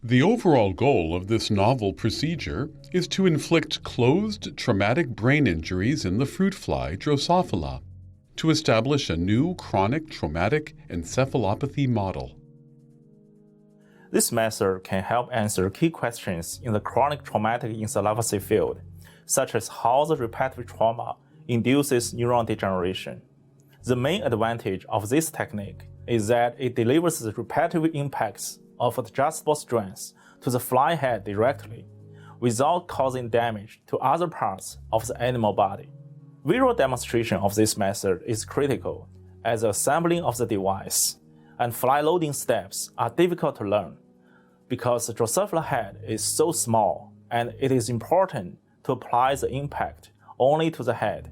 The overall goal of this novel procedure is to inflict closed traumatic brain injuries in the fruit fly Drosophila to establish a new chronic traumatic encephalopathy model. This method can help answer key questions in the chronic traumatic encephalopathy field, such as how the repetitive trauma induces neuron degeneration. The main advantage of this technique is that it delivers the repetitive impacts of adjustable strands to the fly head directly, without causing damage to other parts of the animal body. Visual demonstration of this method is critical, as the assembling of the device and fly loading steps are difficult to learn, because the Drosophila head is so small, and it is important to apply the impact only to the head.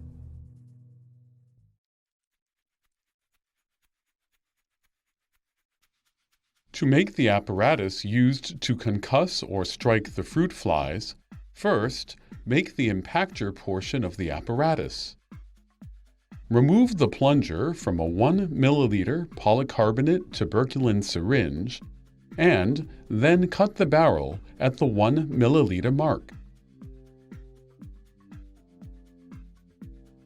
To make the apparatus used to concuss or strike the fruit flies, first, make the impactor portion of the apparatus. Remove the plunger from a 1 milliliter polycarbonate tuberculin syringe and then cut the barrel at the 1 milliliter mark.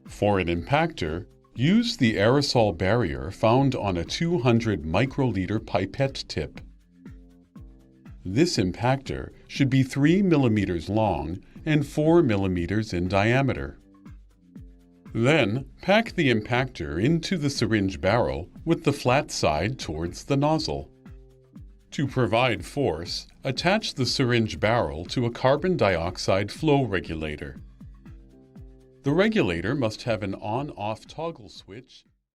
For an impactor, use the aerosol barrier found on a 200 microliter pipette tip. This impactor should be 3 millimeters long and 4 millimeters in diameter. Then, pack the impactor into the syringe barrel with the flat side towards the nozzle. To provide force, attach the syringe barrel to a carbon dioxide flow regulator. The regulator must have an on-off toggle switch